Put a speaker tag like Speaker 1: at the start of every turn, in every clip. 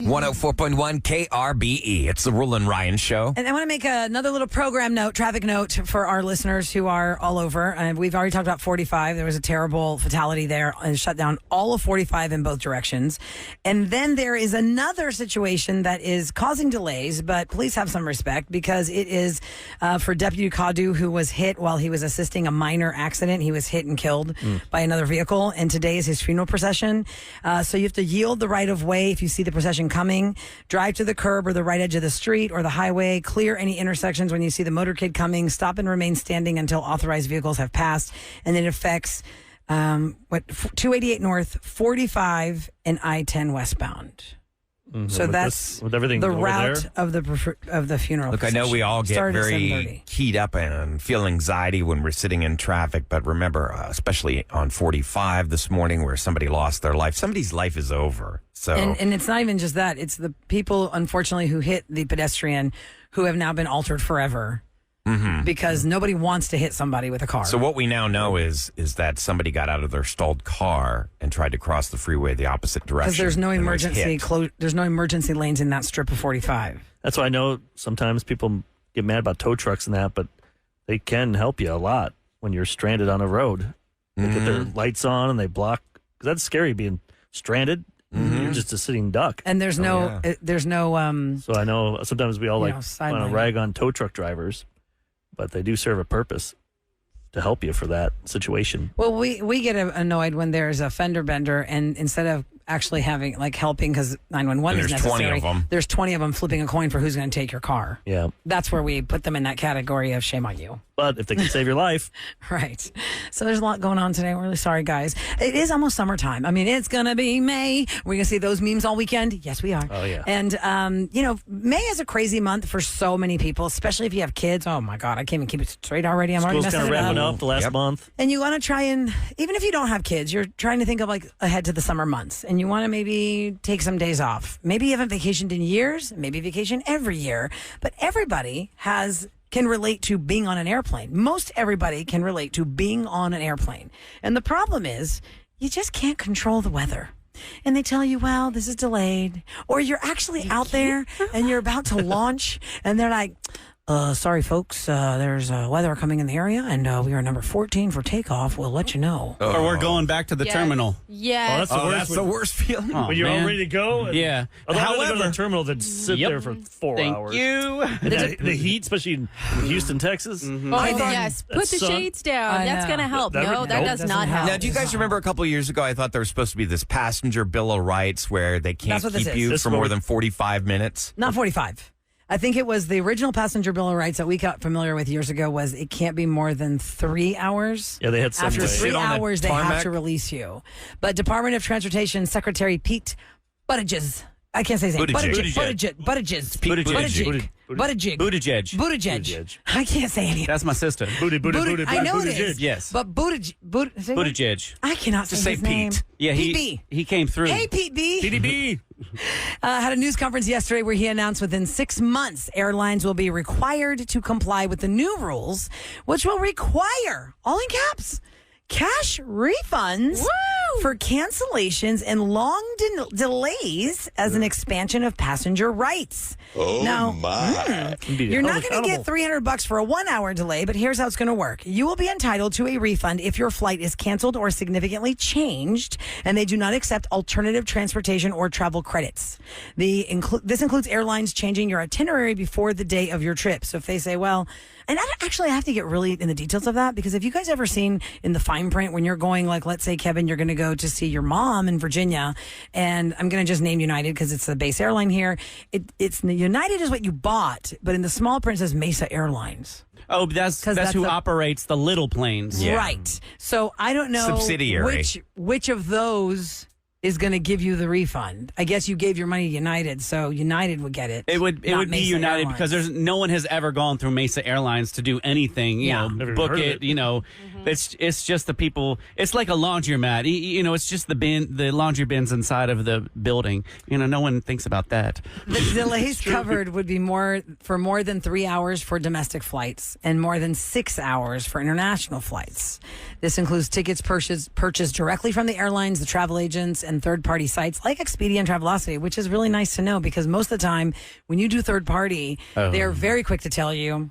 Speaker 1: 104.1 KRBE. It's the Roula and Ryan Show.
Speaker 2: And I want to make another little program note, traffic note for our listeners who are all over. We've already talked about 45. There was a terrible fatality there and shut down all of 45 in both directions. And then there is another situation that is causing delays, but please have some respect because it is for Deputy Kadu, who was hit while he was assisting a minor accident. He was hit and killed by another vehicle. And today is his funeral procession. So you have to yield the right of way if you see the procession coming, drive to the curb or the right edge of the street or the highway, clear any intersections when you see the motorcade coming, stop and remain standing until authorized vehicles have passed, and it affects 288 north, 45, and I-10 westbound. Mm-hmm. So that's
Speaker 3: with everything
Speaker 2: the route of the funeral.
Speaker 1: Look, I know we all get very keyed up and feel anxiety when we're sitting in traffic, but remember, especially on 45 this morning where somebody lost their life, somebody's life is over. So,
Speaker 2: and it's not even just that. It's the people, unfortunately, who hit the pedestrian who have now been altered forever. Mm-hmm. Because nobody wants to hit somebody with a car.
Speaker 1: So what we now know is that somebody got out of their stalled car and tried to cross the freeway the opposite direction.
Speaker 2: Because there's no emergency there's no emergency lanes in that strip of 45.
Speaker 3: That's why I know sometimes people get mad about tow trucks and that, but they can help you a lot when you're stranded on a road. They get their lights on and they block. Because that's scary being stranded. Mm-hmm. You're just a sitting duck.
Speaker 2: And there's no.
Speaker 3: So I know sometimes we all want to rag on tow truck drivers. But they do serve a purpose to help you for that situation.
Speaker 2: Well, we get annoyed when there's a fender bender, and instead of actually having helping because 911 is necessary,
Speaker 1: 20 of them.
Speaker 2: There's 20 of them flipping a coin for who's going to take your car.
Speaker 3: Yeah,
Speaker 2: that's where we put them in that category of shame on you.
Speaker 3: But if they can save your life,
Speaker 2: right? So there's a lot going on today. We're really sorry, guys. It is almost summertime. I mean, it's gonna be May. We're gonna see those memes all weekend. Yes, we are.
Speaker 3: Oh yeah.
Speaker 2: And May is a crazy month for so many people, especially if you have kids. Oh my God, I can't even keep it straight already. I'm already messing it up.
Speaker 3: School's kind of wrapping up the last month.
Speaker 2: And you want to try and, even if you don't have kids, you're trying to think of ahead to the summer months, and you want to maybe take some days off. Maybe you haven't vacationed in years. Maybe vacation every year. But everybody can relate to being on an airplane. Most everybody can relate to being on an airplane. And the problem is you just can't control the weather. And they tell you, well, this is delayed. Or you're actually out there and you're about to launch and they're like, sorry, folks, there's weather coming in the area, and we are number 14 for takeoff. We'll let you know.
Speaker 4: Or we're going back to the terminal.
Speaker 5: Yeah.
Speaker 1: That's the worst feeling.
Speaker 3: When you're all ready to go.
Speaker 4: Yeah.
Speaker 3: However, go to the terminal than sit there for 4 hours.
Speaker 4: Thank you.
Speaker 3: The heat, especially in Houston, Texas.
Speaker 5: Mm-hmm. Oh, yes. Put the shades down. That's going to help. That does not help.
Speaker 1: Now, do you guys remember a couple of years ago, I thought there was supposed to be this passenger bill of rights where they can't keep you for more than 45 minutes?
Speaker 2: Not 45. I think it was the original passenger bill of rights that we got familiar with years ago was it can't be more than 3 hours.
Speaker 3: Yeah, they had some
Speaker 2: After 3 hours, they have to release you. But Department of Transportation Secretary Pete Buttigieg, I can't say his name. Buttigieg. I can't say anything.
Speaker 4: That's my sister.
Speaker 3: Booty.
Speaker 2: I know it is.
Speaker 4: Yes.
Speaker 2: But
Speaker 4: Buttigieg.
Speaker 2: I cannot say his name.
Speaker 1: Pete.
Speaker 4: Yeah,
Speaker 2: Pete B.
Speaker 4: He came through.
Speaker 2: Hey, Pete B.
Speaker 3: PDB.
Speaker 2: Had a news conference yesterday where he announced within 6 months, airlines will be required to comply with the new rules, which will require, all in caps, cash refunds for cancellations and long delays as an expansion of passenger rights.
Speaker 6: Oh,
Speaker 2: now,
Speaker 6: my.
Speaker 2: You're not going to get $300 for a 1 hour delay, but here's how it's going to work. You will be entitled to a refund if your flight is canceled or significantly changed, and they do not accept alternative transportation or travel credits. This includes airlines changing your itinerary before the day of your trip. So if they say, well, and I have to get really in the details of that, because if you guys ever seen in the fine print when you're going, let's say, Kevin, you're going to go to see your mom in Virginia, and I'm going to just name United because it's the base airline here. It's United is what you bought, but in the small print it says Mesa Airlines.
Speaker 4: Oh, that's who operates the little planes.
Speaker 1: Yeah.
Speaker 2: Right. So I don't know
Speaker 1: subsidiary.
Speaker 2: Which of those is going to give you the refund. I guess you gave your money to United, so United would get it.
Speaker 4: It would be United
Speaker 2: Airlines.
Speaker 4: because no one has ever gone through Mesa Airlines to do anything. You know, book it. You know, it's just the people. It's like a laundromat. It's just the laundry bins inside of the building. No one thinks about that.
Speaker 2: The delays covered would be more than 3 hours for domestic flights and more than 6 hours for international flights. This includes tickets purchased directly from the airlines, the travel agents, and third-party sites like Expedia and Travelocity, which is really nice to know because most of the time when you do third-party, they're very quick to tell you,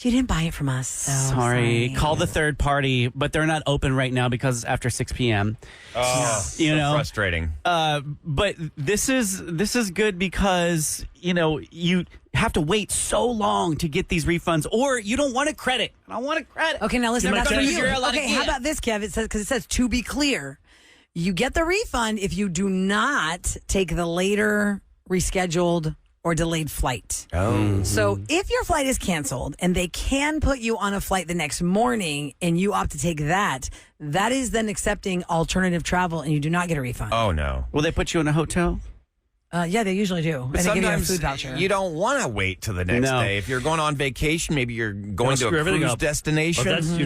Speaker 2: you didn't buy it from us. So
Speaker 4: sorry. Call the third party, but they're not open right now because it's after 6 p.m.
Speaker 1: Oh,
Speaker 4: you know,
Speaker 1: frustrating.
Speaker 4: But this is good because, you have to wait so long to get these refunds, or you don't want a credit. I don't want a credit.
Speaker 2: Okay, now listen, that's for you. Okay, how
Speaker 4: again.
Speaker 2: about this, Kev? Because it says, to be clear, you get the refund if you do not take the later rescheduled or delayed flight.
Speaker 1: Oh.
Speaker 2: So if your flight is canceled and they can put you on a flight the next morning and you opt to take that, that is then accepting alternative travel and you do not get a refund.
Speaker 1: Oh, no.
Speaker 4: Will they put you in a hotel?
Speaker 2: Yeah, they usually do.
Speaker 1: But
Speaker 2: and they give you a
Speaker 1: sometimes
Speaker 2: food voucher.
Speaker 1: you don't want to wait till the next day. If you're going on vacation, maybe you're going to a cruise destination.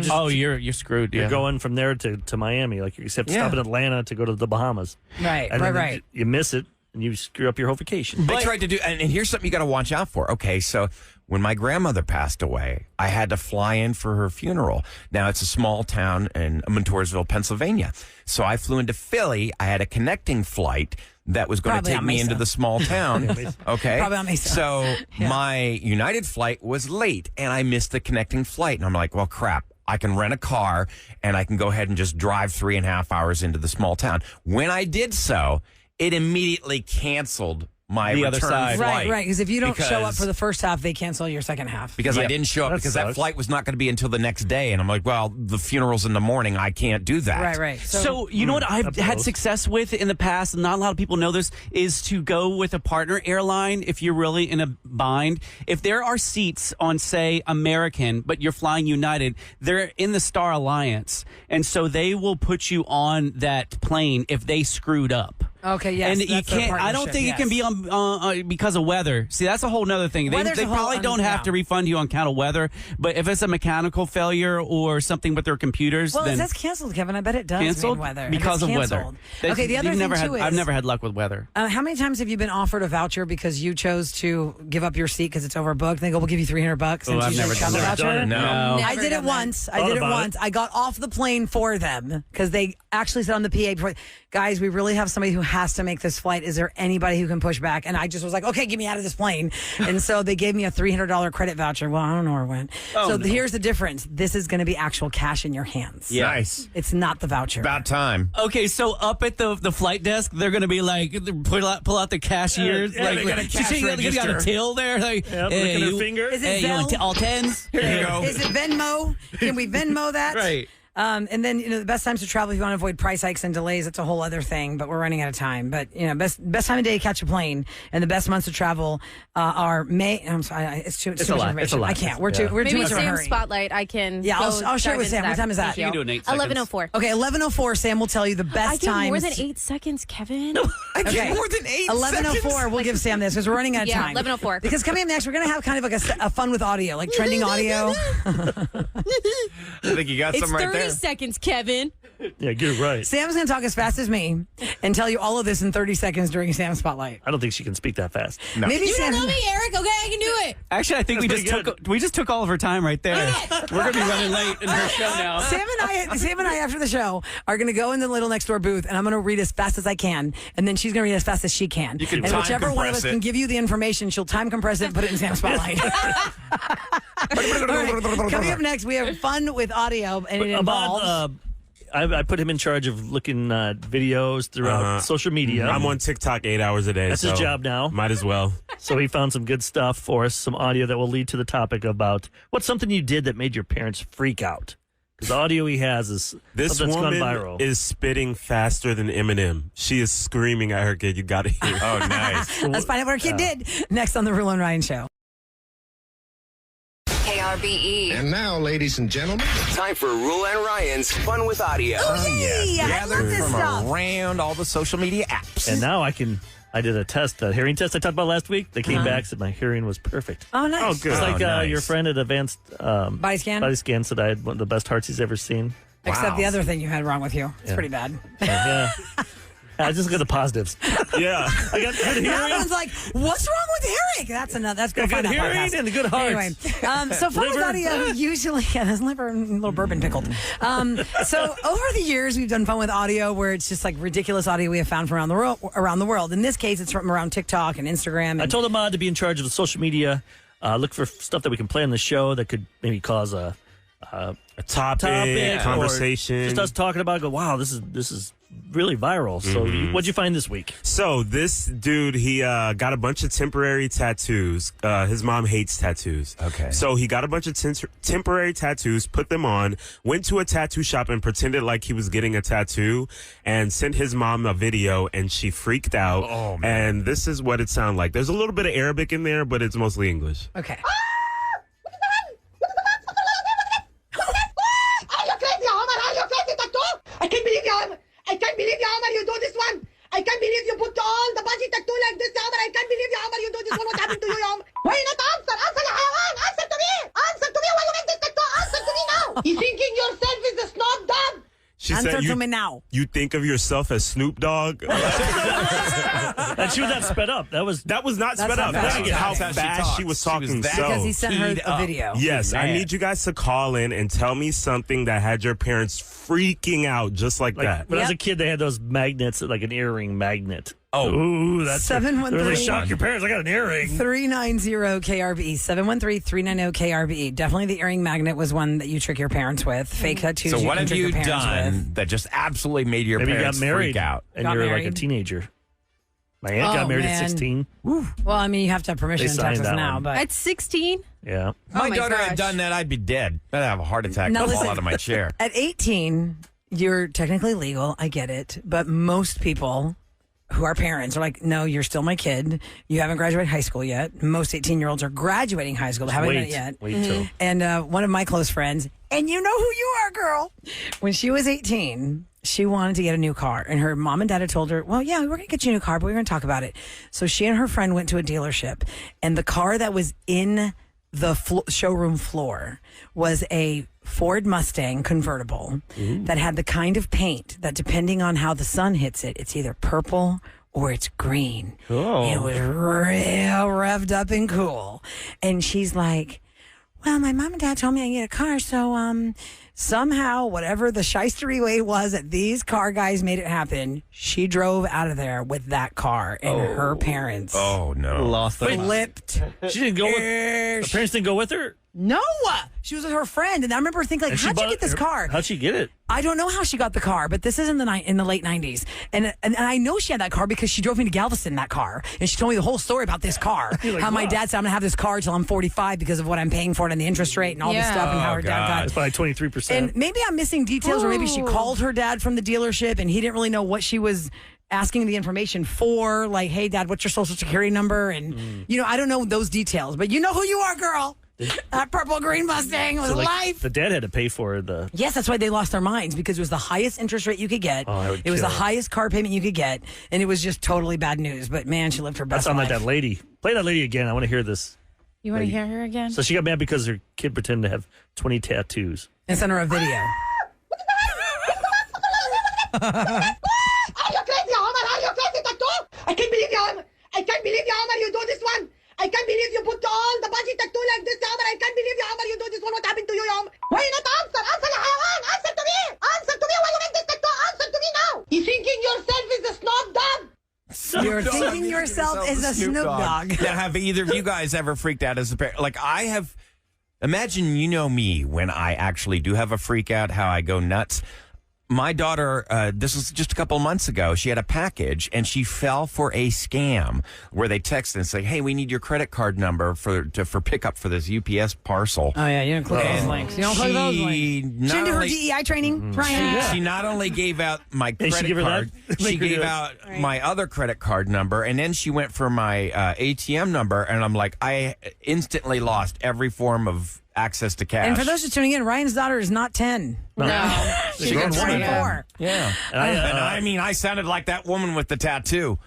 Speaker 3: Well,
Speaker 4: you're screwed.
Speaker 3: You're going from there to Miami. Like you have to stop in Atlanta to go to the Bahamas.
Speaker 2: Right,
Speaker 3: and
Speaker 2: right.
Speaker 3: You miss it. And you screw up your whole vacation.
Speaker 1: They tried to do, and here's something you got to watch out for. Okay, so when my grandmother passed away, I had to fly in for her funeral. Now, it's a small town in Montoursville, Pennsylvania. So I flew into Philly. I had a connecting flight that was going to take me into the small town. Okay.
Speaker 2: Probably on Mesa.
Speaker 1: So my United flight was late, and I missed the connecting flight. And I'm like, well, crap. I can rent a car, and I can go ahead and just drive 3.5 hours into the small town. When I did so, it immediately canceled my
Speaker 4: the
Speaker 1: return
Speaker 4: other side.
Speaker 1: flight.
Speaker 2: Right. Because if you don't show up for the first half, they cancel your second half.
Speaker 1: Because I didn't show up because that flight was not going to be until the next day. And I'm like, well, the funeral's in the morning. I can't do that.
Speaker 2: Right.
Speaker 4: So you know what I've had success with in the past, and not a lot of people know this, is to go with a partner airline if you're really in a bind. If there are seats on, say, American, but you're flying United, they're in the Star Alliance. And so they will put you on that plane if they screwed up.
Speaker 2: Okay, yes.
Speaker 4: And you can't. I don't think it can be on because of weather. See, that's a whole nother thing. They probably don't have to refund you on account of weather, but if it's a mechanical failure or something with their computers,
Speaker 2: well,
Speaker 4: then
Speaker 2: it says canceled, Kevin. I bet it does
Speaker 4: canceled
Speaker 2: mean weather
Speaker 4: because of weather.
Speaker 2: Okay, the other thing too is
Speaker 4: I've never had luck with weather.
Speaker 2: How many times have you been offered a voucher because you chose to give up your seat because it's overbooked? They go, we'll give you $300.
Speaker 4: Oh, I've never done it.
Speaker 1: No.
Speaker 2: I did it once. I got off the plane for them because they actually said on the PA before, guys, we really have somebody who has to make this flight. Is there anybody who can push back? And I just was like, okay, get me out of this plane. And so they gave me a $300 credit voucher. Well, I don't know where it went. Here's the difference. This is going to be actual cash in your hands.
Speaker 1: Yeah. Nice.
Speaker 2: It's not the voucher.
Speaker 1: About time.
Speaker 4: Okay, so up at the flight desk, they're going to be like, pull out the cashiers.
Speaker 1: They got a cash register.
Speaker 4: Got a till there. Like,
Speaker 3: licking their finger.
Speaker 2: Is it
Speaker 4: you want all tens?
Speaker 1: Here you go.
Speaker 2: Is it Venmo? Can we Venmo that?
Speaker 4: Right.
Speaker 2: And then, the best times to travel, if you want to avoid price hikes and delays, it's a whole other thing, but we're running out of time. But, best time of day to catch a plane and the best months to travel are May. I'm sorry, it's too much information.
Speaker 3: It's a lot.
Speaker 2: I can't. We're too much of a hurry.
Speaker 5: Spotlight, I can.
Speaker 2: Yeah, I'll share it with Sam. What time is that?
Speaker 4: You can do it in 8 seconds.
Speaker 5: 11:04.
Speaker 2: Okay, 11:04. Sam will tell you the best times.
Speaker 5: I get more than 8 seconds, Kevin.
Speaker 1: I get more than 8
Speaker 2: 11:04. We'll give Sam this because we're running out of time.
Speaker 5: 11:04.
Speaker 2: Because coming up next, we're going to have kind of like a fun with audio, like trending audio.
Speaker 1: I think you got
Speaker 5: It's
Speaker 1: some right
Speaker 5: 30
Speaker 1: there.
Speaker 5: seconds, Kevin.
Speaker 3: Yeah, get it right.
Speaker 2: Sam's going to talk as fast as me and tell you all of this in 30 seconds during Sam's Spotlight.
Speaker 3: I don't think she can speak that fast.
Speaker 1: No.
Speaker 2: Maybe
Speaker 5: You
Speaker 2: Sam.
Speaker 5: don't know me, Eric. Okay, I can do it.
Speaker 4: Actually, I think we just took all of her time right there. We're going to be running late in her show now.
Speaker 2: Sam and I, after the show, are going to go in the little next door booth, and I'm going to read as fast as I can, and then she's going to read as fast as she can.
Speaker 1: You can
Speaker 2: and
Speaker 1: time
Speaker 2: whichever one of
Speaker 1: compress
Speaker 2: us
Speaker 1: it.
Speaker 2: can give you the information, she'll time compress it and put it in Sam's Spotlight. All right, coming up next, we have fun with audio, and it involves.
Speaker 3: I put him in charge of looking at videos throughout social media.
Speaker 6: I'm on TikTok 8 hours a day.
Speaker 3: That's his job now.
Speaker 6: Might as well.
Speaker 3: So he found some good stuff for us, some audio that will lead to the topic about what's something you did that made your parents freak out. Because the audio he has is
Speaker 6: This
Speaker 3: something that's
Speaker 6: woman
Speaker 3: gone viral.
Speaker 6: is spitting faster than Eminem. She is screaming at her kid. You got to hear.
Speaker 1: Oh, nice.
Speaker 2: Let's find out what our kid did next on the Roula and Ryan Show.
Speaker 7: KRBE.
Speaker 8: And now, ladies and gentlemen,
Speaker 7: Time for Roula and Ryan's Fun with Audio.
Speaker 2: Hey, I love
Speaker 1: Gathered
Speaker 2: this
Speaker 1: from
Speaker 2: stuff.
Speaker 1: around all the social media apps.
Speaker 3: And now I did a hearing test I talked about last week. They came back, said my hearing was perfect.
Speaker 2: Oh, nice.
Speaker 6: Oh, good.
Speaker 3: It's like
Speaker 1: nice.
Speaker 3: your friend at Advanced
Speaker 2: Body scan?
Speaker 3: said I had one of the best hearts he's ever seen.
Speaker 2: Except
Speaker 1: Wow.
Speaker 2: the other thing you had wrong with you. It's pretty bad.
Speaker 3: Yeah. I just got the positives.
Speaker 6: Yeah.
Speaker 3: I got good
Speaker 2: That
Speaker 3: hearing.
Speaker 2: one's like, what's wrong with hearing? That's good.
Speaker 3: Good hearing and a good heart.
Speaker 2: Anyway, so Fun with Audio usually has liver and a little bourbon pickled. So over the years, we've done Fun with Audio where it's just like ridiculous audio we have found from around the world. In this case, it's from around TikTok and Instagram. And
Speaker 3: I told Ahmad to be in charge of the social media. Look for stuff that we can play on the show that could maybe cause a topic
Speaker 6: conversation.
Speaker 3: Just us talking about it. Go, wow, this is really viral. So what'd you find this week?
Speaker 6: So this dude, he got a bunch of temporary tattoos. His mom hates tattoos.
Speaker 1: Okay.
Speaker 6: So he got a bunch of temporary tattoos, put them on, went to a tattoo shop and pretended like he was getting a tattoo and sent his mom a video and she freaked out.
Speaker 1: Oh, man.
Speaker 6: And this is what it sounded like. There's a little bit of Arabic in there, but it's mostly English.
Speaker 2: Okay.
Speaker 8: I can't believe you, Omar. I can't believe you, Omar. You do this one. I can't believe you put on the bungee tattoo like this, Omar. I can't believe you, Omar. You do this one. What happened to you, Omar? Why you not answer? Answer, ya hayawan. Answer to me. Answer to me. Why you make this tattoo? Answer to me now. You thinking yourself is a snob dog?
Speaker 6: She
Speaker 2: Answer
Speaker 6: said,
Speaker 2: to me now.
Speaker 6: You think of yourself as Snoop Dogg?
Speaker 3: And she was not sped up. That was
Speaker 6: not sped up.
Speaker 2: not fast.
Speaker 6: That's how
Speaker 1: That's how she
Speaker 6: fast
Speaker 1: talks.
Speaker 6: she was
Speaker 1: She was
Speaker 6: talking.
Speaker 1: that-
Speaker 2: Because he sent her
Speaker 1: Keyed
Speaker 2: a
Speaker 1: up.
Speaker 2: video.
Speaker 6: Yes, I
Speaker 1: Man.
Speaker 6: need you guys to call in and tell me something that had your parents freaking out just like that.
Speaker 3: when I was a
Speaker 2: Yep.
Speaker 3: kid, they had those magnets, like an earring magnet.
Speaker 1: Oh.
Speaker 3: Ooh, that's
Speaker 2: 713
Speaker 3: really shock your parents. I got an earring.
Speaker 2: 390 KRBE 713-390 KRBE. Definitely the earring magnet was one that you trick your parents with. Fake tattoos.
Speaker 1: So
Speaker 2: you
Speaker 1: what
Speaker 2: can
Speaker 1: have
Speaker 2: trick
Speaker 1: you
Speaker 2: your parents
Speaker 1: done
Speaker 2: with.
Speaker 1: that just absolutely made your
Speaker 3: Maybe you got
Speaker 1: parents
Speaker 3: married
Speaker 1: freak out?
Speaker 3: and
Speaker 2: Got
Speaker 3: you're like a
Speaker 2: married.
Speaker 3: teenager. My aunt
Speaker 2: Oh,
Speaker 3: got married
Speaker 2: man.
Speaker 3: at 16.
Speaker 2: Well, I mean, you have to have permission
Speaker 3: They
Speaker 2: in
Speaker 3: signed
Speaker 2: Texas
Speaker 3: that
Speaker 2: now,
Speaker 3: one.
Speaker 2: but
Speaker 5: At 16?
Speaker 3: Yeah.
Speaker 1: My
Speaker 5: my
Speaker 1: daughter
Speaker 5: gosh.
Speaker 1: had done that, I'd be dead. I'd have a heart attack,
Speaker 2: Now
Speaker 1: fall
Speaker 2: listen.
Speaker 1: out of my chair.
Speaker 2: at 18, you're technically legal. I get it. But most people who are parents are like, no, you're still my kid. You haven't graduated high school yet. Most 18-year-olds are graduating high school. They haven't done it yet.
Speaker 3: Wait till.
Speaker 2: And one of my close friends, and you know who you are, girl. When she was 18, she wanted to get a new car. And her mom and dad had told her, well, yeah, we're going to get you a new car, but we're going to talk about it. So she and her friend went to a dealership. And the car that was in the showroom floor was a Ford Mustang convertible that had the kind of paint that, depending on how the sun hits it, it's either purple or it's green.
Speaker 3: Oh.
Speaker 2: It was real revved up and cool. And she's like, well, my mom and dad told me I can get a car, so somehow, whatever the shystery way was that these car guys made it happen, she drove out of there with that car, and her parents
Speaker 1: Oh, no.
Speaker 4: Lost the
Speaker 2: flipped.
Speaker 3: She didn't go with her parents didn't go with her?
Speaker 2: No, she was with her friend, and I remember thinking, like,
Speaker 3: And she
Speaker 2: how'd you
Speaker 3: bought
Speaker 2: get this
Speaker 3: her-
Speaker 2: car?
Speaker 3: How'd she get it?
Speaker 2: I don't know how she got the car, but this is in the late 90s. And I know she had that car because she drove me to Galveston in that car. And she told me the whole story about this car.
Speaker 3: Like,
Speaker 2: how my
Speaker 3: wow.
Speaker 2: dad said, I'm going to have this car till I'm 45 because of what I'm paying for it and the interest rate and all this
Speaker 5: Yeah.
Speaker 2: stuff and how
Speaker 1: Oh,
Speaker 2: her dad got
Speaker 1: God.
Speaker 3: It's probably 23%.
Speaker 2: And maybe I'm missing details, or maybe she
Speaker 5: Ooh.
Speaker 2: called her dad from the dealership and he didn't really know what she was asking the information for. Like, hey, dad, what's your social security number? And, I don't know those details, but you know who you are, girl. That purple green Mustang was
Speaker 3: So, like,
Speaker 2: life.
Speaker 3: the dad had to pay for the.
Speaker 2: Yes, that's why they lost their minds, because it was the highest interest rate you could get.
Speaker 3: Oh, I would
Speaker 2: it was the
Speaker 3: kill.
Speaker 2: highest car payment you could get, and it was just totally bad news. But man, she lived her
Speaker 3: That
Speaker 2: best
Speaker 3: sounded
Speaker 2: life.
Speaker 3: like that lady. Play that lady again. I want to hear this.
Speaker 5: You want to hear her again?
Speaker 3: So she got mad because her kid pretended to have 20 tattoos.
Speaker 2: And sent her a video.
Speaker 8: Are you crazy, Omar? Are you crazy, tattoo? I can't believe you, Omar. I can't believe you, Omar. You do this one. I can't believe you put on the bungee tattoo like this, Omar. I can't believe you, Omar. You do this one. What happened to you, Omar? Why you not answer? Answer, ya hayawan. Answer to me. Answer to me. Why you make this tattoo? Answer to me now. You thinking yourself is a snob dog?
Speaker 2: You're thinking yourself is a Snoop Dogg.
Speaker 1: Now, have either of you guys ever freaked out as a parent? Like, I have. Imagine you know me when I actually do have a freak out, how I go nuts. My daughter, this was just a couple of months ago, she had a package and she fell for a scam where they text and say, hey, we need your credit card number for pickup for this UPS parcel.
Speaker 2: Oh, yeah, you don't click those links. You don't click those links. She didn't do her DEI training, Ryan.
Speaker 1: She not only gave out my
Speaker 3: Hey, she
Speaker 1: credit
Speaker 3: give her
Speaker 1: card,
Speaker 3: that?
Speaker 1: she
Speaker 3: Make her do
Speaker 1: gave
Speaker 3: it.
Speaker 1: out my other credit card number, and then she went for my ATM number, and I'm like, I instantly lost every form of access to cash.
Speaker 2: And for those just tuning in, Ryan's daughter is not 10.
Speaker 5: No.
Speaker 2: She's
Speaker 3: grown woman.
Speaker 2: 24.
Speaker 1: yeah. And I mean, I sounded like that woman with the tattoo.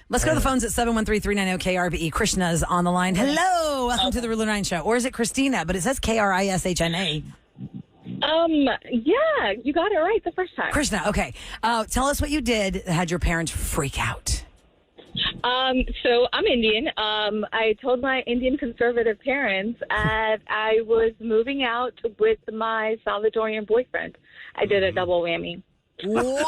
Speaker 2: Let's go to the phones at 713-390-KRBE. Krishna's on the line. Hello. Welcome to the Roula 9 Show. Or is it Christina? But it says Krishna.
Speaker 9: Yeah, you got it right the first time.
Speaker 2: Krishna, okay. Tell us what you did that had your parents freak out.
Speaker 9: So I'm Indian. I told my Indian conservative parents that I was moving out with my Salvadorian boyfriend. I did a double whammy.
Speaker 1: Oh,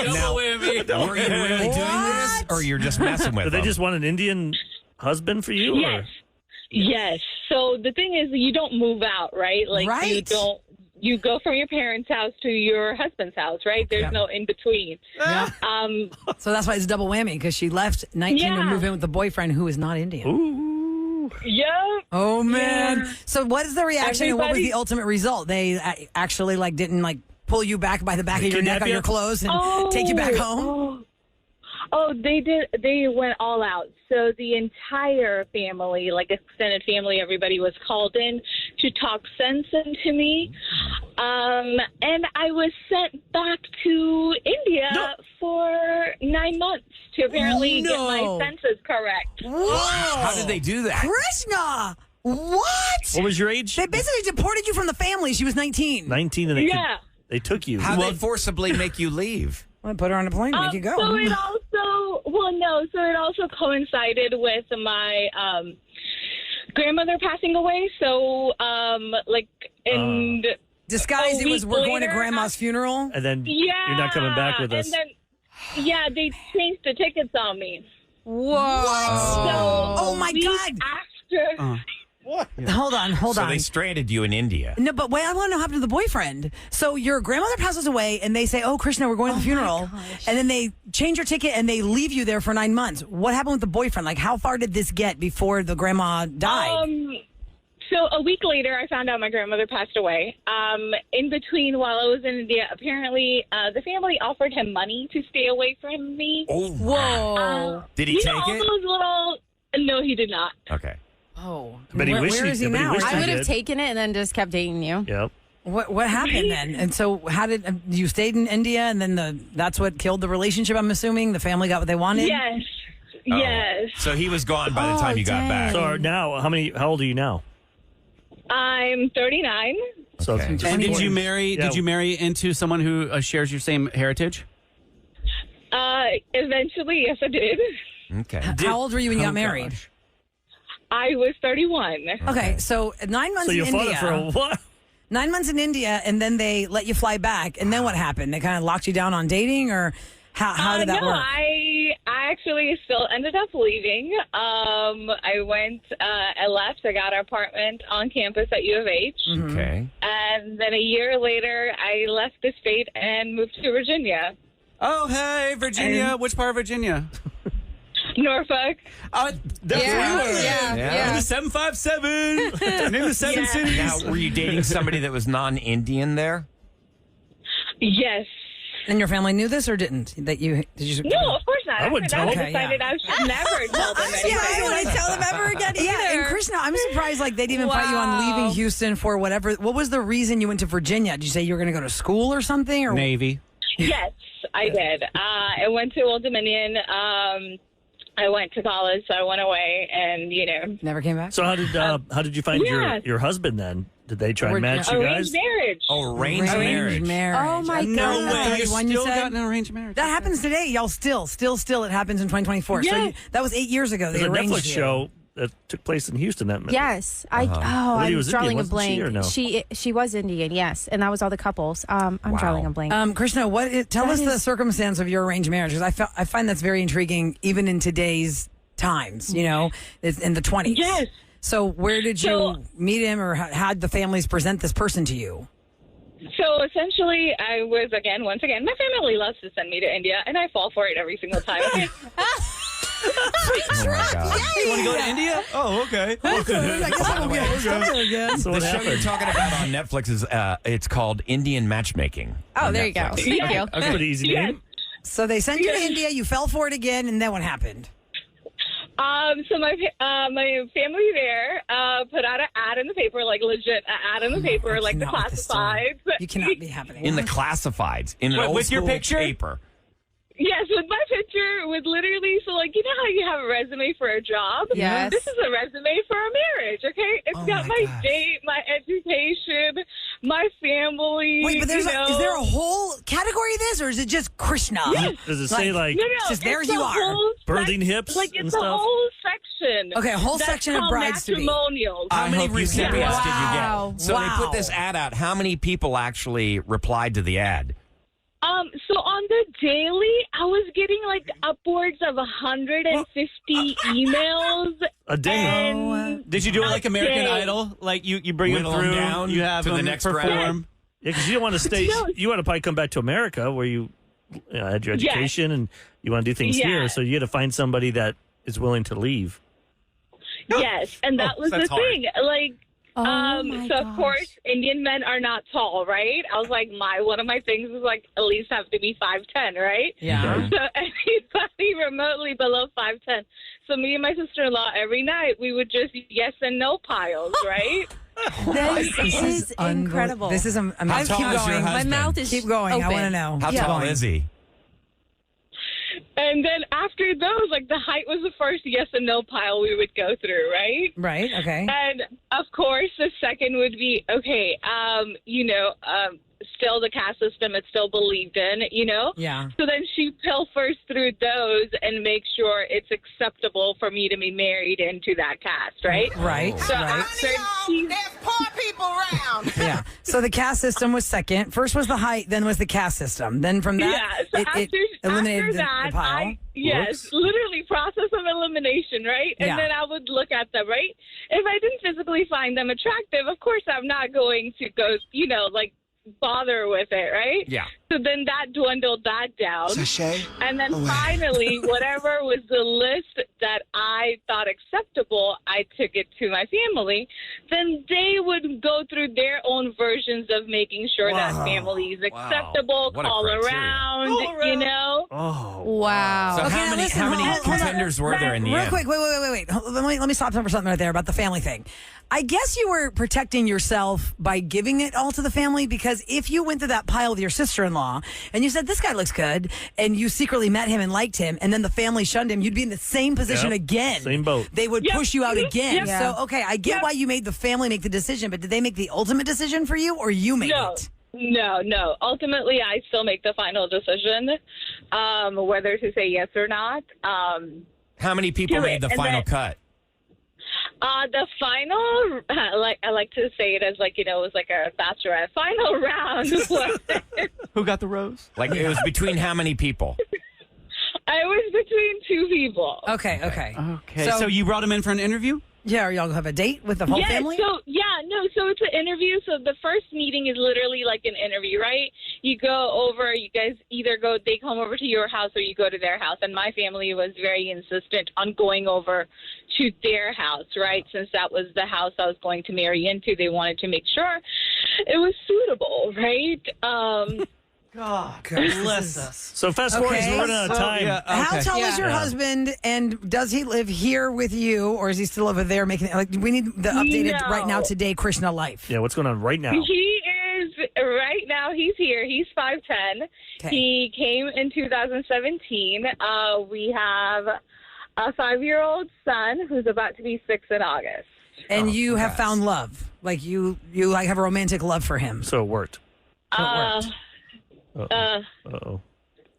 Speaker 4: double whammy.
Speaker 1: Were you really doing this, or you're just messing with
Speaker 3: Did
Speaker 1: them?
Speaker 3: they just want an Indian husband for you?
Speaker 9: Yes.
Speaker 3: Or?
Speaker 9: Yes. So the thing is, you don't move out, right? Like
Speaker 2: Right.
Speaker 9: you go from your parents' house to your husband's house, right? There's no in between.
Speaker 2: Yeah. So that's why it's a double whammy, because she left 19 to
Speaker 9: Yeah.
Speaker 2: move in with the boyfriend who is not Indian.
Speaker 3: Ooh.
Speaker 9: Yeah.
Speaker 2: Oh, man.
Speaker 9: Yeah.
Speaker 2: So what is the reaction and what was
Speaker 9: Everybody-
Speaker 2: the ultimate result? They actually didn't pull you back by the back of your neck on your clothes and take you back home?
Speaker 9: Oh, they did. They went all out. So the entire family, like extended family, everybody was called in to talk sense into me. And I was sent back to India for 9 months to apparently get my senses correct.
Speaker 2: Whoa.
Speaker 1: How did they do that?
Speaker 2: Krishna! What?
Speaker 3: What was your age?
Speaker 2: They basically deported you from the family. She was 19.
Speaker 3: 19, and they took you.
Speaker 1: How did they forcibly make you leave?
Speaker 2: Well, put her on a plane and make you go.
Speaker 9: So it also coincided with my grandmother passing away. So
Speaker 2: Disguised, it was, we're going to
Speaker 9: later,
Speaker 2: grandma's funeral.
Speaker 3: And then
Speaker 9: yeah,
Speaker 3: you're not coming back with us.
Speaker 9: And then, they changed the tickets on me.
Speaker 5: Whoa.
Speaker 2: Oh, my God.
Speaker 9: After.
Speaker 2: What? Hold on.
Speaker 1: So they stranded you in India.
Speaker 2: No, but wait, I want to know what happened to the boyfriend. So your grandmother passes away, and they say, "Oh, Krishna, we're going to the funeral," and then they change your ticket and they leave you there for 9 months. What happened with the boyfriend? Like, how far did this get before the grandma died?
Speaker 9: So a week later, I found out my grandmother passed away. In between, while I was in India, apparently the family offered him money to stay away from me.
Speaker 1: Oh,
Speaker 5: whoa!
Speaker 1: Did he take
Speaker 9: all
Speaker 1: it?
Speaker 9: those little? No, he did not.
Speaker 1: Okay.
Speaker 2: Oh,
Speaker 3: But he wished
Speaker 2: where is he now?
Speaker 5: I would have
Speaker 3: did.
Speaker 5: taken it and then just kept dating you.
Speaker 3: Yep.
Speaker 2: What happened then? And so, how did you stayed in India, and then that's what killed the relationship? I'm assuming the family got what they wanted.
Speaker 9: Yes.
Speaker 1: Oh.
Speaker 9: Yes.
Speaker 1: So he was gone by the time you got back.
Speaker 3: So now, how old are you now?
Speaker 9: I'm 39.
Speaker 3: So
Speaker 1: Okay.
Speaker 3: just
Speaker 4: And did you marry?
Speaker 3: Yeah.
Speaker 4: Did you marry into someone who shares your same heritage?
Speaker 9: Eventually, yes, I did.
Speaker 1: Okay.
Speaker 2: How old were you when you got
Speaker 4: Oh,
Speaker 2: married?
Speaker 4: gosh.
Speaker 9: I was 31.
Speaker 2: Okay, so 9 months
Speaker 3: So you
Speaker 2: in
Speaker 3: fought
Speaker 2: India.
Speaker 3: it for a while.
Speaker 2: 9 months in India, and then they let you fly back. And then what happened? They kind of locked you down on dating, or how did that
Speaker 9: no,
Speaker 2: work?
Speaker 9: I actually still ended up leaving. I left. I got an apartment on campus at U of H.
Speaker 1: Okay.
Speaker 9: And then a year later, I left the state and moved to Virginia.
Speaker 4: Oh, hey, Virginia. Which part of Virginia?
Speaker 9: Norfolk.
Speaker 4: That's
Speaker 5: Yeah,
Speaker 4: where you were.
Speaker 5: yeah.
Speaker 4: In the 757. In the 7 cities.
Speaker 1: Now, were you dating somebody that was non-Indian there?
Speaker 9: Yes.
Speaker 2: And your family knew this or didn't? Did you?
Speaker 9: No, of course not.
Speaker 3: I wouldn't tell
Speaker 9: I
Speaker 3: them.
Speaker 9: decided I should never tell them anything.
Speaker 2: Yeah, I wouldn't tell them ever again either. Yeah, and Krishna, I'm surprised they didn't even fight you on leaving Houston for whatever. What was the reason you went to Virginia? Did you say you were going to go to school or something? Or
Speaker 4: Navy.
Speaker 9: Yes, I did. I went to Old Dominion. I went to college, so I went away, and
Speaker 2: never came back?
Speaker 3: So how did you find
Speaker 9: yeah.
Speaker 3: your husband then? Did they try and match you guys?
Speaker 9: arranged marriage.
Speaker 1: Oh, arranged marriage.
Speaker 5: Oh my
Speaker 2: No
Speaker 5: God.
Speaker 2: way.
Speaker 4: You
Speaker 2: 31, you
Speaker 4: still
Speaker 2: said?
Speaker 4: got an arranged marriage.
Speaker 2: That happens today, y'all. Still, it happens in 2024. So
Speaker 9: Yes.
Speaker 2: that was 8 years ago.
Speaker 3: There's
Speaker 2: They
Speaker 3: a
Speaker 2: arranged
Speaker 3: Netflix
Speaker 2: you.
Speaker 3: show that took place in Houston. That
Speaker 5: Yes,
Speaker 3: Lily
Speaker 5: I'm
Speaker 3: was
Speaker 5: drawing
Speaker 3: Indian,
Speaker 5: a
Speaker 3: wasn't she,
Speaker 5: blank.
Speaker 3: or no?
Speaker 5: She was Indian, yes, and that was all the couples. I'm drawing a blank.
Speaker 2: Krishna, tell us the circumstance of your arranged marriage, because I find that's very intriguing, even in today's times. It's in the 20s.
Speaker 9: Yes.
Speaker 2: So where did you meet him, or how did the families present this person to you?
Speaker 9: So essentially, I was once again, my family loves to send me to India, and I fall for it every single time. Okay?
Speaker 1: Oh, my God.
Speaker 4: You want to go to India? Oh, okay.
Speaker 2: I guess I will get started again.
Speaker 3: So
Speaker 1: The
Speaker 3: what
Speaker 1: show you're
Speaker 3: happened?
Speaker 1: talking about on Netflix is it's called Indian Matchmaking.
Speaker 5: Oh,
Speaker 1: on
Speaker 5: there you go.
Speaker 1: Netflix.
Speaker 5: Thank you.
Speaker 3: That's a pretty easy name.
Speaker 2: So they sent you to India, you fell for it again, and then what happened?
Speaker 9: So my family there put out an ad in the paper, like legit an ad in the paper, like the
Speaker 2: cannot with this story.
Speaker 9: classifieds.
Speaker 2: You cannot be happening.
Speaker 1: In the classifieds. In an
Speaker 4: What,
Speaker 1: old
Speaker 4: with your
Speaker 1: school
Speaker 4: picture?
Speaker 1: paper.
Speaker 9: Yes, with my picture, with literally, so like, you know how you have a resume for a job?
Speaker 5: Yes.
Speaker 9: This is a resume for a marriage, okay? It's got
Speaker 1: my
Speaker 9: my
Speaker 1: gosh.
Speaker 9: date, my education, my family.
Speaker 2: Wait, but is
Speaker 9: you know.
Speaker 2: there a whole category of this, or is it just Krishna?
Speaker 9: Yes.
Speaker 3: Does it say like
Speaker 9: No,
Speaker 2: It's just there
Speaker 9: it's
Speaker 2: you
Speaker 9: a
Speaker 2: are.
Speaker 9: whole
Speaker 3: birthing hips
Speaker 9: Like
Speaker 3: and
Speaker 9: it's a
Speaker 3: stuff?
Speaker 9: whole section.
Speaker 2: Okay, a whole
Speaker 9: that's
Speaker 2: section of
Speaker 9: called
Speaker 2: brides-to-be.
Speaker 9: matrimonials.
Speaker 1: How many
Speaker 6: hope you see
Speaker 1: recipients did you
Speaker 5: Wow.
Speaker 1: get? So they put this ad out. How many people actually replied to the ad?
Speaker 9: So on the daily, I was getting like upwards of 150 emails.
Speaker 3: A day.
Speaker 9: And
Speaker 4: Did you do it like American
Speaker 9: Okay.
Speaker 4: Idol? Like you bring
Speaker 1: Whittle
Speaker 4: them
Speaker 1: them
Speaker 4: through,
Speaker 1: down
Speaker 4: you have
Speaker 1: to the
Speaker 4: them
Speaker 1: next
Speaker 4: perform.
Speaker 1: round?
Speaker 3: Yeah, because you don't want to stay.
Speaker 9: No.
Speaker 3: You want to probably come back to America where you had your education and you want to do things
Speaker 9: Yeah.
Speaker 3: here. So you got to find somebody that is willing to leave.
Speaker 9: yes, and that was the
Speaker 1: that's hard.
Speaker 9: thing. Like,
Speaker 5: my
Speaker 9: so of
Speaker 5: gosh.
Speaker 9: course, Indian men are not tall, right? I was like, one of my things is like at least have to be 5'10", right?
Speaker 2: Yeah.
Speaker 9: So anybody remotely below 5'10". So me and my sister-in-law every night we would just yes and no piles, right?
Speaker 5: This is incredible.
Speaker 2: This is amazing.
Speaker 1: How tall
Speaker 2: Keep
Speaker 1: is your
Speaker 2: going.
Speaker 5: My
Speaker 1: husband?
Speaker 5: mouth is
Speaker 2: Keep going. I
Speaker 5: open.
Speaker 2: want to know.
Speaker 1: How
Speaker 2: Keep
Speaker 1: tall
Speaker 2: going.
Speaker 1: is he?
Speaker 9: And then after those, like the height was the first yes and no pile we would go through, right?
Speaker 2: Right. Okay.
Speaker 9: And of course, the second would be okay. Still the caste system, it's still believed in,
Speaker 2: Yeah.
Speaker 9: So then she pilfers through those and makes sure it's acceptable for me to be married into that caste, right?
Speaker 2: Right.
Speaker 9: So
Speaker 2: Right.
Speaker 9: after she's
Speaker 8: poor people around.
Speaker 2: Yeah. So the caste system was second. First was the height, then was the caste system. Then from that,
Speaker 9: yeah, so
Speaker 2: it eliminated
Speaker 9: after that,
Speaker 2: the pile.
Speaker 9: yes, literally process of elimination, right? And
Speaker 2: Yeah.
Speaker 9: then I would look at them, right? If I didn't physically find them attractive, of course I'm not going to go, bother with it, right?
Speaker 1: Yeah.
Speaker 9: So then that dwindled that down. And then finally, whatever was the list that I thought acceptable, I took it to my family. Then they would go through their own versions of making sure that family is acceptable,
Speaker 1: What a
Speaker 9: call
Speaker 1: criteria.
Speaker 9: around,
Speaker 3: Oh,
Speaker 5: Wow.
Speaker 1: So
Speaker 2: Okay, now listen,
Speaker 1: how many
Speaker 2: hold on.
Speaker 1: contenders were there in the
Speaker 2: Real
Speaker 1: end?
Speaker 2: quick, wait. Let me stop for something right there about the family thing. I guess you were protecting yourself by giving it all to the family, because if you went to that pile with your sister-in-law and you said, this guy looks good, and you secretly met him and liked him, and then the family shunned him, you'd be in the same position
Speaker 3: Yep.
Speaker 2: again.
Speaker 3: Same boat.
Speaker 2: They would push you out again.
Speaker 5: Yep.
Speaker 2: So, okay, I get why you made the family make the decision, but did they make the ultimate decision for you, or you made it?
Speaker 9: No. Ultimately, I still make the final decision, whether to say yes or not.
Speaker 1: How many people
Speaker 9: Do
Speaker 1: made
Speaker 9: it,
Speaker 1: the
Speaker 9: and
Speaker 1: final
Speaker 9: then-
Speaker 1: cut?
Speaker 9: The final, I like to say it as it was like a bachelorette. Final round was,
Speaker 4: Who got the rose?
Speaker 1: Like it was between how many people?
Speaker 9: I was between two people.
Speaker 2: Okay.
Speaker 4: Okay. So you brought him in for an interview?
Speaker 2: Yeah, or y'all have a date with the whole
Speaker 9: Yeah,
Speaker 2: family?
Speaker 9: so it's an interview. So the first meeting is literally like an interview, right? You go over, you guys they come over to your house or you go to their house. And my family was very insistent on going over to their house, right? Since that was the house I was going to marry into, they wanted to make sure it was suitable, right?
Speaker 4: God bless us.
Speaker 3: so fast forward,
Speaker 2: Okay.
Speaker 3: we're running out of time.
Speaker 2: How tall is your
Speaker 5: Yeah.
Speaker 2: husband, and does he live here with you, or is he still over there making? We need the updated
Speaker 9: No.
Speaker 2: right now today Krishna life.
Speaker 3: Yeah, what's going on right now?
Speaker 9: He is right now. He's here. He's 5'10".
Speaker 2: Okay.
Speaker 9: He came in 2017. We have a 5-year-old son who's about to be 6 in August.
Speaker 2: And you have
Speaker 1: congrats.
Speaker 2: found love, like you like have a romantic love for him.
Speaker 3: So it worked. Uh-oh.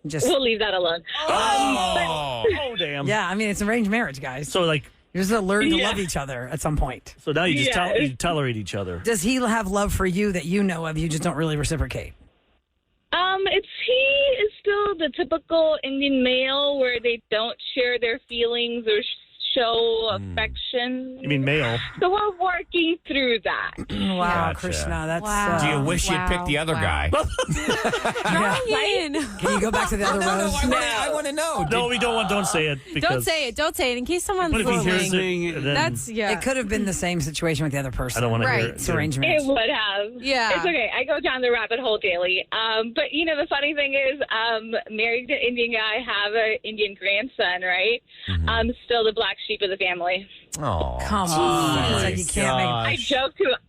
Speaker 2: Just
Speaker 9: We'll leave that alone.
Speaker 3: Oh, damn.
Speaker 2: yeah, I mean it's arranged marriage, guys.
Speaker 3: So like,
Speaker 2: You're just gonna learn to
Speaker 9: Yeah.
Speaker 2: love each other at some point.
Speaker 3: so now you just
Speaker 9: Yeah.
Speaker 3: you tolerate each other.
Speaker 2: Does he have love for you that you know of? You just don't really reciprocate.
Speaker 9: He is still the typical Indian male where they don't share their feelings or show affection.
Speaker 3: You mean male?
Speaker 9: So we're working through that.
Speaker 2: Wow,
Speaker 3: Gotcha.
Speaker 2: Krishna, that's.
Speaker 5: Wow.
Speaker 1: Do you wish you'd
Speaker 5: Wow.
Speaker 1: picked the other
Speaker 5: Wow.
Speaker 1: guy?
Speaker 5: Ryan.
Speaker 2: Can you go back to the other rose?
Speaker 1: I want to know.
Speaker 3: No, we don't say it. Because
Speaker 5: Don't say it. Don't say it in case someone's
Speaker 3: What if he hears
Speaker 5: listening.
Speaker 3: it? And then
Speaker 5: That's
Speaker 2: It could have been the same situation with the other person.
Speaker 3: I don't want to hear
Speaker 5: Right.
Speaker 3: it.
Speaker 2: It's arranged marriage.
Speaker 9: It would have.
Speaker 5: Yeah.
Speaker 9: It's okay. I go down the rabbit hole daily. But, the funny thing is, married to an Indian guy, have an Indian grandson, right? I'm still the black sheep of the family.
Speaker 1: Oh,
Speaker 2: come on. It's like you can't make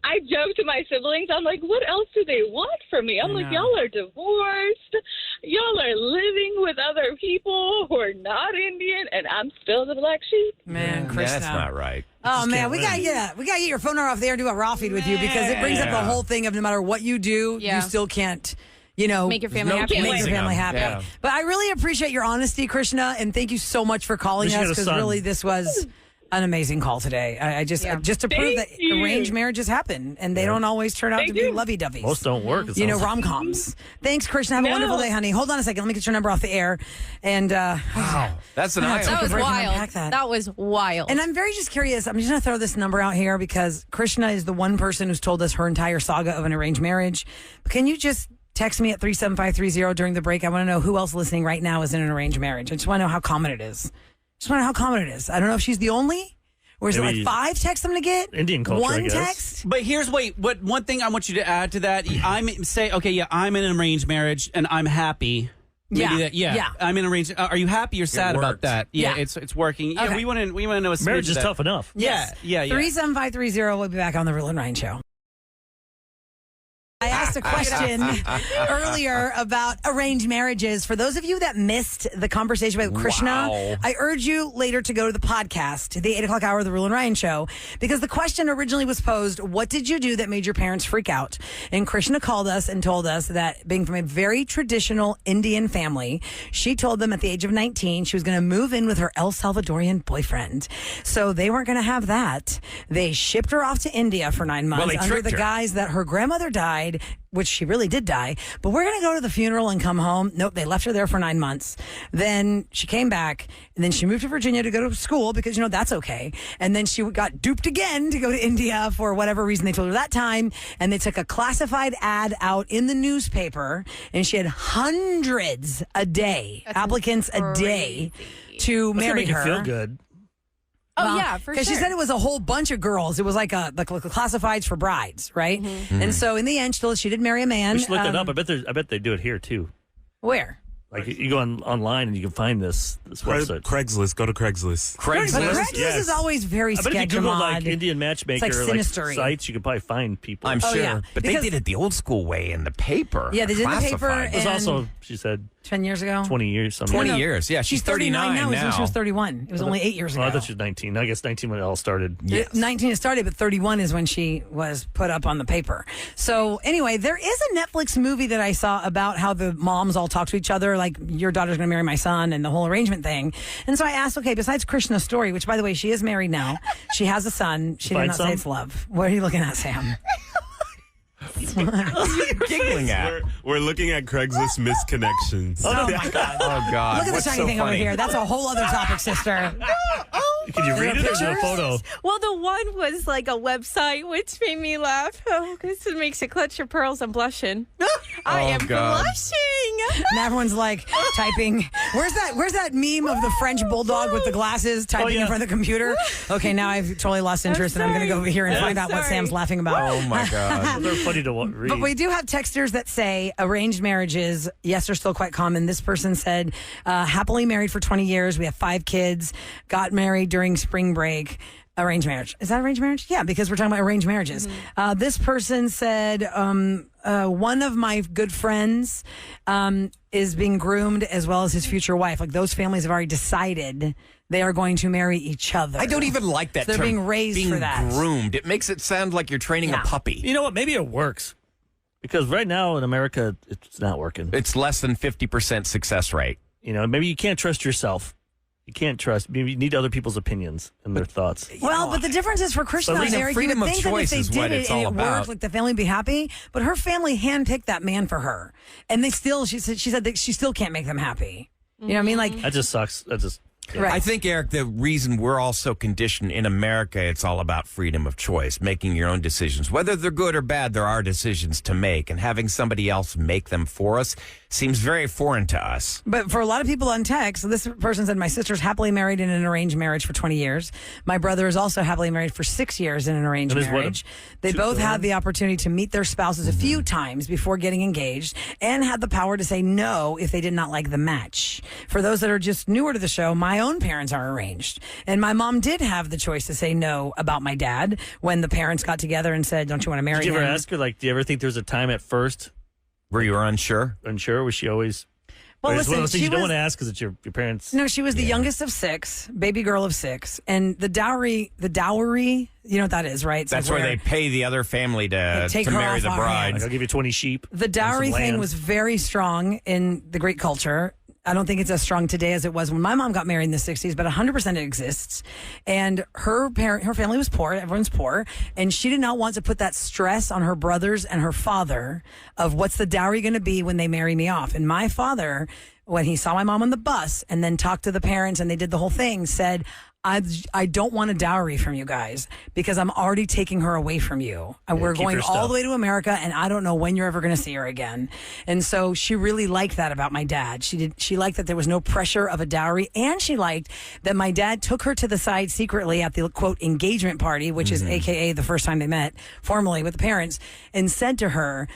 Speaker 9: I joke to my siblings. I'm like, what else do they want from me? I'm like, y'all are divorced. Y'all are living with other people who are not Indian, and I'm still the black sheep.
Speaker 2: Man, Krishna.
Speaker 1: that's not right.
Speaker 2: Oh man, we gotta get your phone number off there and do a raw feed with you because it brings up the whole thing of no matter what you do, you still can't.
Speaker 5: Make your family happy.
Speaker 2: Make your family happy.
Speaker 1: Yeah.
Speaker 2: But I really appreciate your honesty, Krishna, and thank you so much for calling us because really this was an amazing call today. I just to prove that arranged marriages happen and they don't always turn out to be lovey-dovey.
Speaker 3: Most don't work.
Speaker 2: Rom-coms. Thanks, Krishna. Have a wonderful day, honey. Hold on a second. Let me get your number off the air. And
Speaker 1: wow, that's an eye.
Speaker 5: That was wild. That was wild.
Speaker 2: And I'm very just curious. I'm just going to throw this number out here because Krishna is the one person who's told us her entire saga of an arranged marriage. Can you just text me at 37530 during the break? I want to know who else listening right now is in an arranged marriage. I just want to know how common it is. I don't know if she's the only, or is it like 5 texts I'm going to get?
Speaker 3: Indian culture,
Speaker 2: One
Speaker 3: I guess.
Speaker 2: Text?
Speaker 4: But here's one thing I want you to add to that. I'm in an arranged marriage and I'm happy. I'm in arranged. Are you happy or sad about that? Yeah, it's working. Yeah, we want to know. A
Speaker 3: marriage is tough enough.
Speaker 2: Yes.
Speaker 4: Yeah.
Speaker 2: 37530. We'll be back on the Roula and Ryan Show. I asked a question earlier about arranged marriages. For those of you that missed the conversation with Krishna, I urge you later to go to the podcast, the 8 o'clock hour of the Roula and Ryan Show, because the question originally was posed, what did you do that made your parents freak out? And Krishna called us and told us that being from a very traditional Indian family, she told them at the age of 19, she was going to move in with her El Salvadorian boyfriend. So they weren't going to have that. They shipped her off to India for 9 months under the guise that her grandmother died, which she really did die, but we're going to go to the funeral and come home. Nope, they left her there for 9 months. Then she came back, and then she moved to Virginia to go to school because, that's okay. And then she got duped again to go to India for whatever reason they told her that time, and they took a classified ad out in the newspaper, and she had hundreds a day, applicants a day to marry her.
Speaker 3: That's gonna make you feel good.
Speaker 5: For sure.
Speaker 2: Because she said it was a whole bunch of girls. It was like the classifieds for brides, right? Mm-hmm. And so in the end, she did marry a man.
Speaker 3: You should look it up. I bet they do it here too.
Speaker 2: Where?
Speaker 3: Like you go online and you can find this website.
Speaker 6: Craigslist. Go to Craigslist.
Speaker 2: Craigslist is always very sketchy.
Speaker 3: If you Google like Indian matchmaker sites, you can probably find people.
Speaker 1: I'm sure. But they did it the old school way in the paper.
Speaker 2: Yeah, they did in the paper.
Speaker 3: It was also, she said,
Speaker 2: 10 years ago?
Speaker 3: 20 years.
Speaker 1: 20 years, yeah. She's 39 now.
Speaker 2: When she was 31. It was only 8 years ago.
Speaker 3: I thought she was 19. I guess 19 when it all started.
Speaker 2: Yes. 19 it started, but 31 is when she was put up on the paper. So anyway, there is a Netflix movie that I saw about how the moms all talk to each other, like your daughter's going to marry my son and the whole arrangement thing. And so I asked, okay, besides Krishna's story, which by the way, she is married now. She has a son. She did not say it's love. What are you looking at, Sam?
Speaker 1: What are you giggling at?
Speaker 6: We're looking at Craigslist misconnections.
Speaker 2: Oh my God.
Speaker 1: Oh God.
Speaker 2: Look at the shiny thing over here. That's a whole other topic, sister.
Speaker 3: Can you read it or is it a photo?
Speaker 5: Well, the one was like a website, which made me laugh. Oh, this makes you clutch your pearls. I'm blushing. I am blushing.
Speaker 2: And everyone's like typing. Where's that meme of the French bulldog with the glasses typing in front of the computer? Okay, now I've totally lost interest and I'm going to go over here and find out what Sam's laughing about.
Speaker 1: Oh my God.
Speaker 3: They're funny to read.
Speaker 2: But we do have texters that say arranged marriages, yes, are still quite common. This person said, happily married for 20 years. We have 5 kids, got married during spring break. Arranged marriage. Is that arranged marriage? Yeah, because we're talking about arranged marriages. Mm-hmm. This person said, one of my good friends is being groomed as well as his future wife. Like those families have already decided they are going to marry each other.
Speaker 1: I don't even like that
Speaker 2: so
Speaker 1: term.
Speaker 2: They're being raised for that.
Speaker 1: Groomed. It makes it sound like you're training a puppy.
Speaker 3: You know what? Maybe it works. Because right now in America, it's not working.
Speaker 1: It's less than 50% success rate.
Speaker 3: Maybe you can't trust yourself. You can't trust. You need other people's opinions and their thoughts.
Speaker 2: Well, but the difference is for Krishna and Eric, you would think that if they did it and it worked, like the family would be happy. But her family handpicked that man for her, and they still. She said that she still can't make them happy. You know what I mean? Like
Speaker 3: that just sucks. That just.
Speaker 1: Yeah. Right. I think, Eric, the reason we're all so conditioned in America, it's all about freedom of choice, making your own decisions. Whether they're good or bad, there are decisions to make, and having somebody else make them for us seems very foreign to us.
Speaker 2: But for a lot of people on text, so this person said, my sister's happily married in an arranged marriage for 20 years. My brother is also happily married for 6 years in an arranged marriage. They both had the opportunity to meet their spouses a few times before getting engaged and had the power to say no if they did not like the match. For those that are just newer to the show, my my own parents are arranged. And my mom did have the choice to say no about my dad when the parents got together and said, don't you want to marry him?
Speaker 3: Did you ever ask her, like, do you ever think there was a time at first?
Speaker 1: Were you unsure?
Speaker 3: Unsure? Was she always...
Speaker 2: Well,
Speaker 3: it's one of
Speaker 2: listen,
Speaker 3: those things
Speaker 2: she
Speaker 3: you don't
Speaker 2: was,
Speaker 3: want to ask because it's your parents.
Speaker 2: No, she was the youngest of 6, baby girl of 6. And the dowry, you know what that is, right? So
Speaker 1: That's where they pay the other family to
Speaker 2: take her
Speaker 1: marry
Speaker 2: off
Speaker 1: the
Speaker 2: our
Speaker 1: bride.
Speaker 2: hands.
Speaker 3: I'll give you 20 sheep.
Speaker 2: The dowry
Speaker 3: and some
Speaker 2: thing
Speaker 3: land.
Speaker 2: was very strong in the Greek culture. I don't think it's as strong today as it was when my mom got married in the 60s, but 100% it exists. And her family was poor. Everyone's poor. And she did not want to put that stress on her brothers and her father of what's the dowry going to be when they marry me off. And my father, when he saw my mom on the bus and then talked to the parents and they did the whole thing, said, I don't want a dowry from you guys because I'm already taking her away from you. And we're
Speaker 3: keep
Speaker 2: going
Speaker 3: your
Speaker 2: all
Speaker 3: stuff.
Speaker 2: the way to America and I don't know when you're ever going to see her again. And so she really liked that about my dad. She liked that there was no pressure of a dowry, and she liked that my dad took her to the side secretly at the quote engagement party, which is AKA the first time they met formally with the parents, and said to her,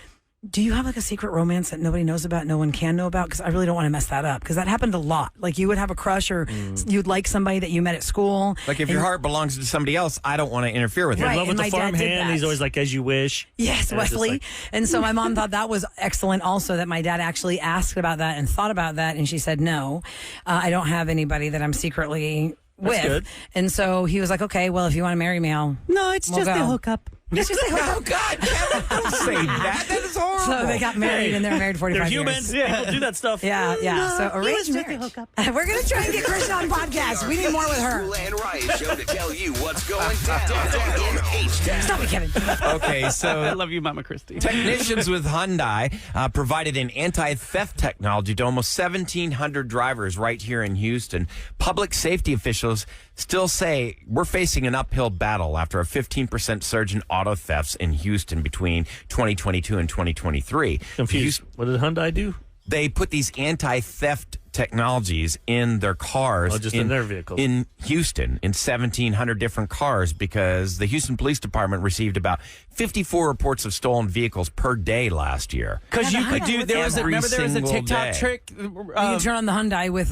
Speaker 2: do you have like a secret romance that nobody knows about, no one can know about? Because I really don't want to mess that up. Because that happened a lot. Like you would have a crush or you'd like somebody that you met at school.
Speaker 1: Like if your heart belongs to somebody else, I don't want to interfere with
Speaker 3: You're
Speaker 1: it.
Speaker 3: in love with
Speaker 2: and
Speaker 3: the
Speaker 2: my dad did
Speaker 3: farmhand.
Speaker 2: that.
Speaker 3: He's always like, as you wish.
Speaker 2: Yes,
Speaker 3: And it's just
Speaker 2: Wesley.
Speaker 3: like-
Speaker 2: And so my mom thought that was excellent also, that my dad actually asked about that and thought about that. And she said, no, I don't have anybody that I'm secretly with.
Speaker 3: good.
Speaker 2: And so he was like, okay, well, if you want to marry me, we'll
Speaker 5: it's
Speaker 2: just a
Speaker 5: hookup.
Speaker 2: It's just a hookup.
Speaker 1: Oh, God, Kevin, don't say that. That is horrible.
Speaker 2: So they got married and they're married 45
Speaker 3: They're
Speaker 2: years.
Speaker 3: humans. People do that stuff.
Speaker 2: Yeah. So arranged marriage. We're going to try and get Kristen on podcast. We need more with her.
Speaker 7: Roula and Ryan show to tell you what's going down in H-Town.
Speaker 2: Stop it, Kevin.
Speaker 1: Okay,
Speaker 4: I
Speaker 1: so
Speaker 4: love you, Mama Christie.
Speaker 1: technicians with Hyundai provided an anti-theft technology to almost 1,700 drivers right here in Houston. Public safety officials still say we're facing an uphill battle after a 15% surge in auto thefts in Houston between 2022 and 2023.
Speaker 3: Confused. What did Hyundai do?
Speaker 1: They put these anti-theft technologies in their cars.
Speaker 3: Oh, just in their vehicles.
Speaker 1: In Houston, in 1,700 different cars, because the Houston Police Department received about 54 reports of stolen vehicles per day last year.
Speaker 4: Because you could do,
Speaker 1: Every
Speaker 4: remember there was a
Speaker 1: single
Speaker 4: TikTok
Speaker 1: day.
Speaker 4: trick?
Speaker 2: You can turn on the Hyundai with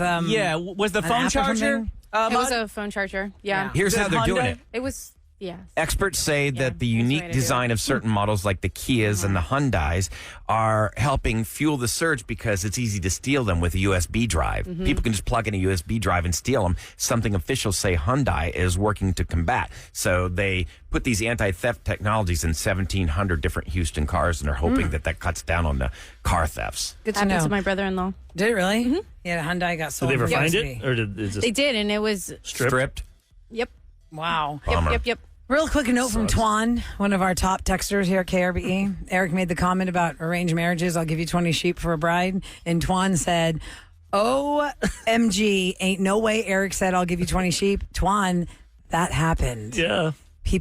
Speaker 4: Was the
Speaker 2: an
Speaker 4: phone
Speaker 2: app or
Speaker 4: charger?
Speaker 2: something?
Speaker 5: It was a phone charger. Yeah.
Speaker 1: Here's how they're doing
Speaker 4: Hyundai?
Speaker 1: it.
Speaker 5: It was, yeah.
Speaker 1: Experts say that the
Speaker 5: that's the way
Speaker 1: unique
Speaker 5: to do
Speaker 1: design
Speaker 5: it.
Speaker 1: of certain models like the Kias and the Hyundais are helping fuel the surge because it's easy to steal them with a USB drive. People can just plug in a USB drive and steal them, something officials say Hyundai is working to combat. So they put these anti-theft technologies in 1,700 different Houston cars, and they're hoping that cuts down on the car thefts.
Speaker 2: Good to
Speaker 5: Happened
Speaker 2: know.
Speaker 5: to my brother-in-law.
Speaker 2: Did it really? Yeah, the Hyundai got
Speaker 3: Did
Speaker 2: sold.
Speaker 3: they ever
Speaker 2: for
Speaker 3: find
Speaker 2: USB.
Speaker 3: it? Or did it just
Speaker 5: They did, and it was,
Speaker 1: Stripped.
Speaker 5: yep.
Speaker 2: Wow.
Speaker 1: Bummer.
Speaker 5: Yep.
Speaker 2: Real quick note from Twan, one of our top texters here at KRBE. Eric made the comment about arranged marriages. I'll give you 20 sheep for a bride. And Twan said, OMG, ain't no way Eric said, I'll give you 20 sheep. Twan, that happened.
Speaker 3: Yeah.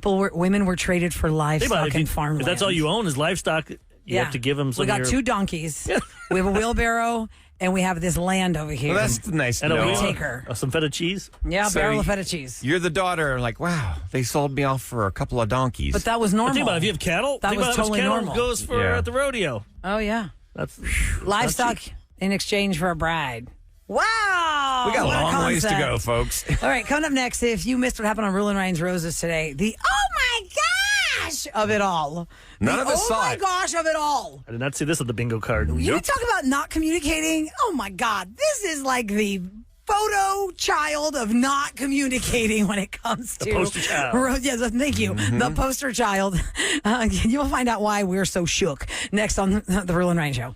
Speaker 2: Women were traded for
Speaker 3: Think about
Speaker 2: livestock
Speaker 3: it,
Speaker 2: and farmland.
Speaker 3: if that's all you own is livestock, you have to give them some
Speaker 2: We got
Speaker 3: of your,
Speaker 2: 2 donkeys. We have a wheelbarrow, and we have this land over here.
Speaker 1: Well, that's nice to
Speaker 3: and a
Speaker 1: know.
Speaker 3: wheel,
Speaker 2: take her.
Speaker 3: some feta cheese.
Speaker 2: Yeah,
Speaker 1: So
Speaker 2: barrel of feta cheese.
Speaker 1: You're the daughter, like, wow, they sold me off for a couple of donkeys.
Speaker 2: But that was normal.
Speaker 3: But think about it, if you have cattle,
Speaker 2: That
Speaker 3: think
Speaker 2: was
Speaker 3: about how much
Speaker 2: totally
Speaker 3: cattle
Speaker 2: normal.
Speaker 3: goes for
Speaker 1: Yeah.
Speaker 3: at the rodeo.
Speaker 2: Oh, yeah.
Speaker 3: That's
Speaker 2: Livestock in exchange for a bride. Wow.
Speaker 1: we got a
Speaker 2: what
Speaker 1: long ways to
Speaker 2: concept.
Speaker 1: go, folks.
Speaker 2: All right, coming up next, if you missed what happened on Roula and Ryan's Roses today, the oh my gosh of it all.
Speaker 1: None
Speaker 2: The
Speaker 1: of us
Speaker 2: oh
Speaker 1: saw
Speaker 2: my
Speaker 1: it.
Speaker 2: gosh of it all.
Speaker 3: I did not see this on the bingo card.
Speaker 2: You talk about not communicating. Oh my God, this is like the photo child of not communicating when it comes to
Speaker 3: poster child.
Speaker 2: Yes, thank you. The poster child. You'll find out why we're so shook next on the Roula and Ryan Show.